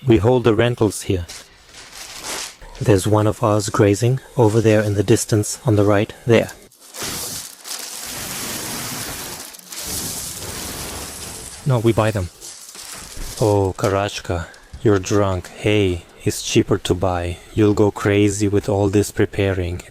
We hold the rentals here. There's one of ours grazing over there in the distance on the right there. No, we buy them. Oh, Karachka, you're drunk. Hey, it's cheaper to buy. You'll go crazy with all this preparing.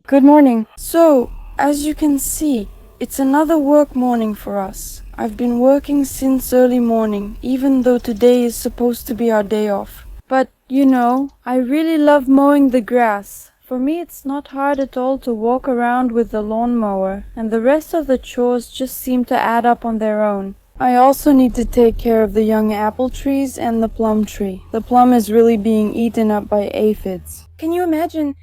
Good morning. So, as you can see, it's another work morning for us. I've been working since early morning, even though today is supposed to be our day off. But, I really love mowing the grass. For me, it's not hard at all to walk around with the lawnmower, and the rest of the chores just seem to add up on their own. I also need to take care of the young apple trees and the plum tree. The plum is really being eaten up by aphids. Can you imagine?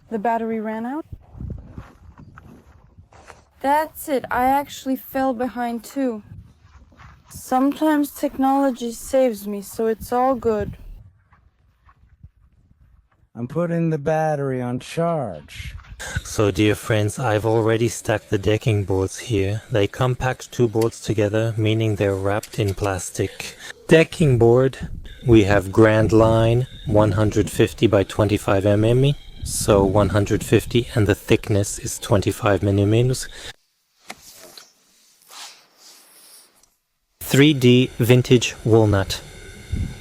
The battery ran out? That's it, I actually fell behind too. Sometimes technology saves me, so it's all good. I'm putting the battery on charge. So dear friends, I've already stacked the decking boards here. They come packed two boards together, meaning they're wrapped in plastic. Decking board, we have Grand Line 150 by 25 mm, so 150, and the thickness is 25 millimeters. 3D vintage walnut.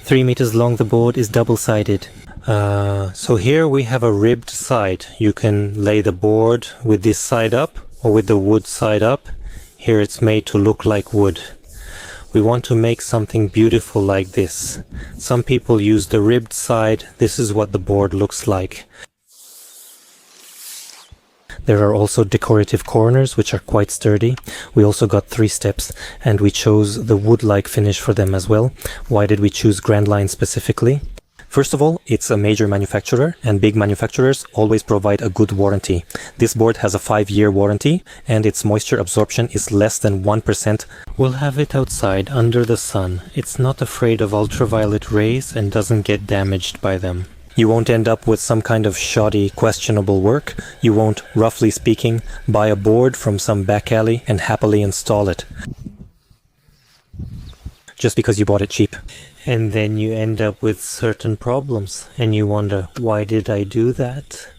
3 meters long, the board is double-sided. So here we have a ribbed side. You can lay the board with this side up or with the wood side up. Here it's made to look like wood. We want to make something beautiful like this. Some people use the ribbed side. This is what the board looks like. There are also decorative corners, which are quite sturdy. We also got 3 steps, and we chose the wood-like finish for them as well. Why did we choose Grand Line specifically? First of all, it's a major manufacturer, and big manufacturers always provide a good warranty. This board has a 5-year warranty, and its moisture absorption is less than 1%. We'll have it outside, under the sun. It's not afraid of ultraviolet rays and doesn't get damaged by them. You won't end up with some kind of shoddy, questionable work. You won't, roughly speaking, buy a board from some back alley and happily install it just because you bought it cheap. And then you end up with certain problems, and you wonder, why did I do that?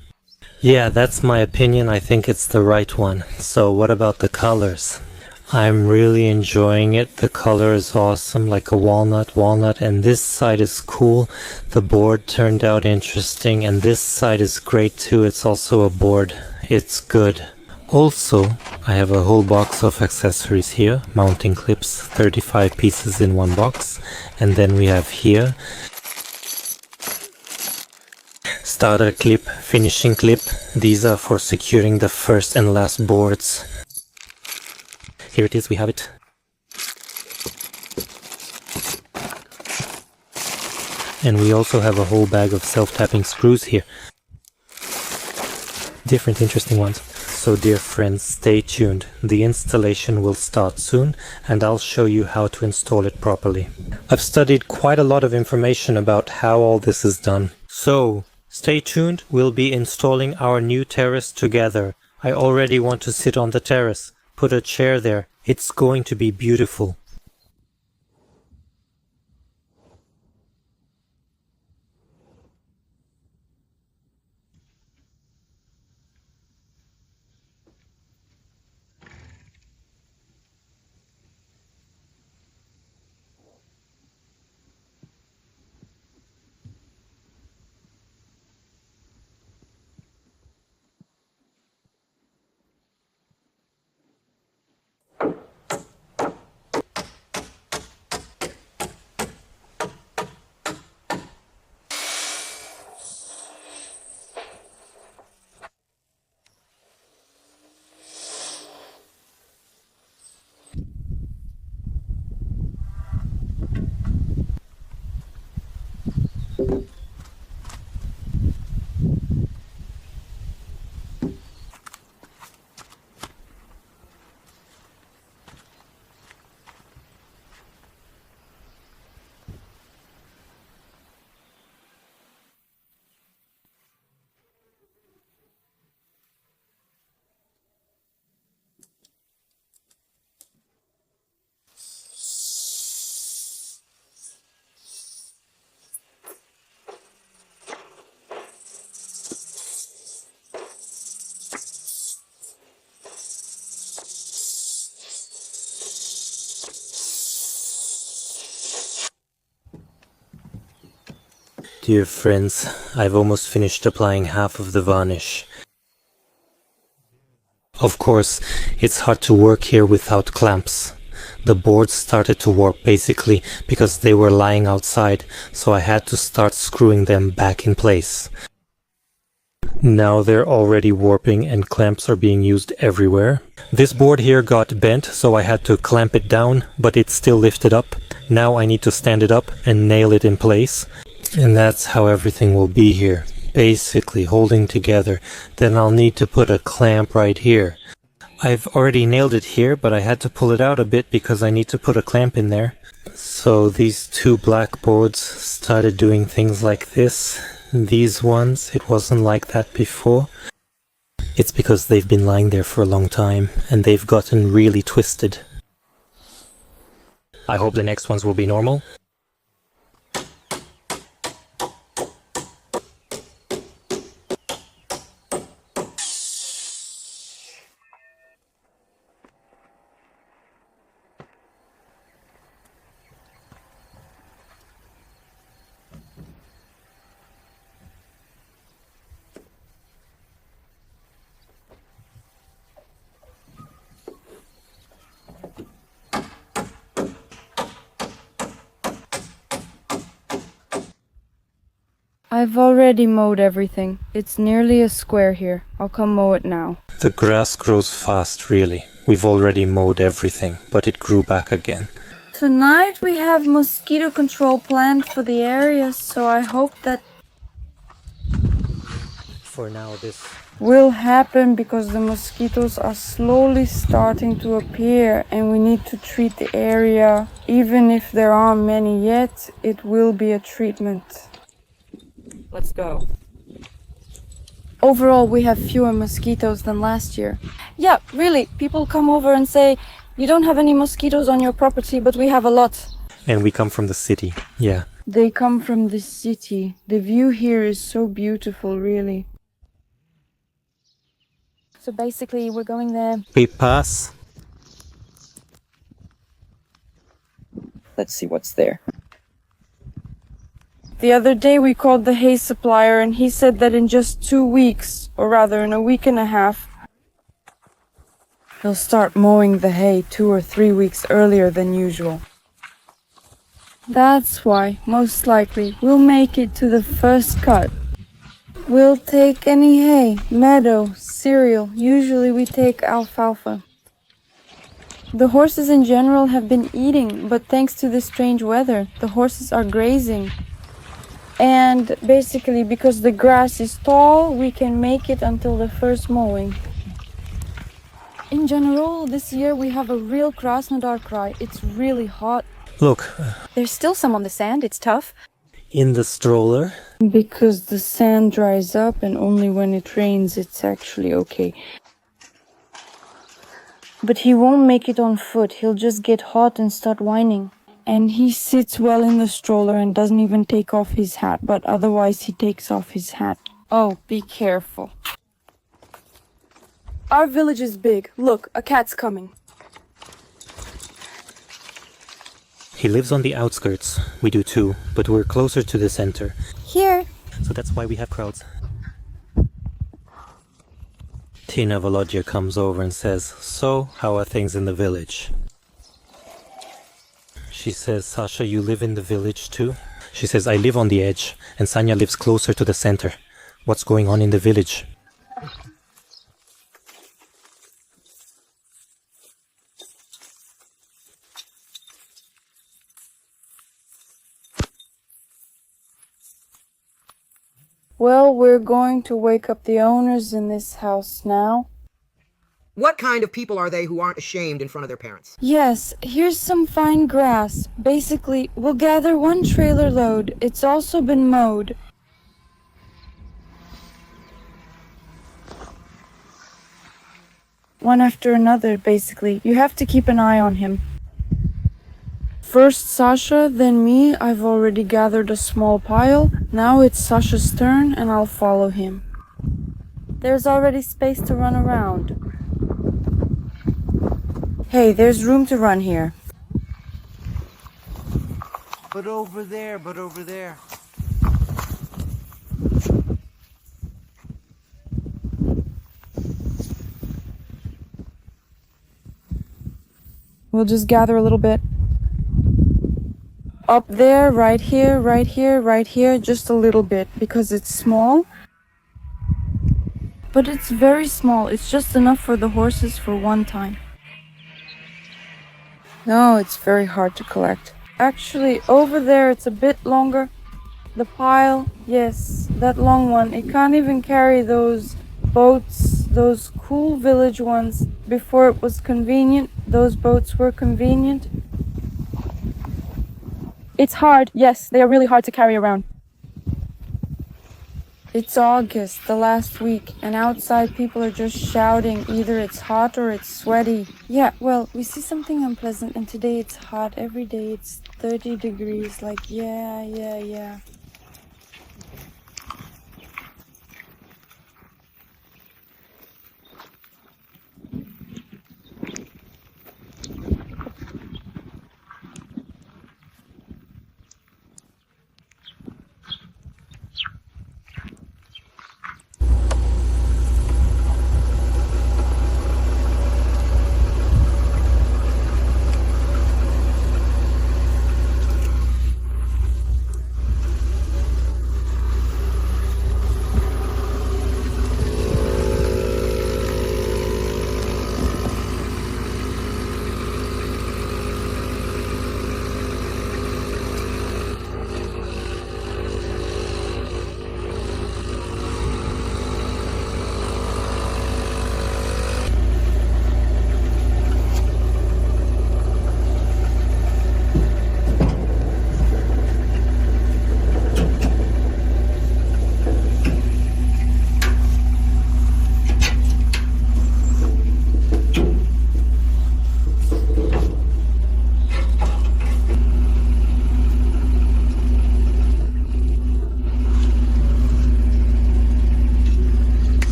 Yeah, that's my opinion. I think it's the right one. So what about the colors? I'm really enjoying it. The color is awesome, like a walnut, and this side is cool. The board turned out interesting, and this side is great too. It's also a board. It's good. Also, I have a whole box of accessories here, mounting clips, 35 pieces in one box, and then we have here starter clip, finishing clip. These are for securing the first and last boards. Here it is, we have it. And we also have a whole bag of self-tapping screws here. Different interesting ones. So dear friends, stay tuned. The installation will start soon, and I'll show you how to install it properly. I've studied quite a lot of information about how all this is done. So, stay tuned, we'll be installing our new terrace together. I already want to sit on the terrace. Put a chair there. It's going to be beautiful. Dear friends, I've almost finished applying half of the varnish. Of course, it's hard to work here without clamps. The boards started to warp basically because they were lying outside, so I had to start screwing them back in place. Now they're already warping and clamps are being used everywhere. This board here got bent, so I had to clamp it down, but it's still lifted up. Now I need to stand it up and nail it in place. And that's how everything will be here. Basically holding together. Then I'll need to put a clamp right here. I've already nailed it here, but I had to pull it out a bit because I need to put a clamp in there. So these two black boards started doing things like this. These ones, it wasn't like that before. It's because they've been lying there for a long time and they've gotten really twisted. I hope the next ones will be normal. I've already mowed everything. It's nearly a square here. I'll come mow it now. The grass grows fast, really. We've already mowed everything, but it grew back again. Tonight we have mosquito control planned for the area, so I hope that For now, this will happen because the mosquitoes are slowly starting to appear and we need to treat the area. Even if there aren't many yet, it will be a treatment. Let's go. Overall, we have fewer mosquitoes than last year. Yeah, really. People come over and say, you don't have any mosquitoes on your property, but we have a lot. And we come from the city, yeah. They come from the city. The view here is so beautiful, really. So basically, we're going there. We pass. Let's see what's there. The other day we called the hay supplier and he said that in just 2 weeks, or rather in a week and a half, he'll start mowing the hay 2 or 3 weeks earlier than usual. That's why, most likely, we'll make it to the first cut. We'll take any hay, meadow, cereal. Usually we take alfalfa. The horses in general have been eating, but thanks to the strange weather, the horses are grazing. And basically, because the grass is tall, we can make it until the first mowing. In general, this year we have a real Krasnodar. It's really hot. Look, There's still some on the sand. It's tough. in the stroller. Because the sand dries up and only when it rains it's actually okay. But he won't make it on foot. He'll just get hot and start whining. And he sits well in the stroller and doesn't even take off his hat, but otherwise he takes off his hat. Oh, be careful. Our village is big. Look, a cat's coming. He lives on the outskirts. We do too, but we're closer to the center. Here. So that's why we have crowds. Tina Volodya comes over and says, "So, how are things in the village?" She says, "Sasha, you live in the village too?" She says, "I live on the edge, and Sanya lives closer to the center. What's going on in the village?" Well, we're going to wake up the owners in this house now. What kind of people are they who aren't ashamed in front of their parents? Yes, here's some fine grass. Basically, we'll gather 1 trailer load. It's also been mowed. One after another, basically. You have to keep an eye on him. First Sasha, then me. I've already gathered a small pile. Now it's Sasha's turn and I'll follow him. There's already space to run around. Hey, there's room to run here. But over there. We'll just gather a little bit. Up there, right here, right here, right here, just a little bit because it's small. But it's very small. It's just enough for the horses for one time. No, it's very hard to collect. Actually, over there it's a bit longer. The pile, yes, that long one. It can't even carry those boats, those cool village ones. Before it was convenient, those boats were convenient. It's hard, yes, they are really hard to carry around. It's August, the last week, and outside people are just shouting. Either it's hot or it's sweaty. Yeah, well, we see something unpleasant, and today it's hot. Every day it's 30 degrees. Like, yeah.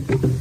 Bye.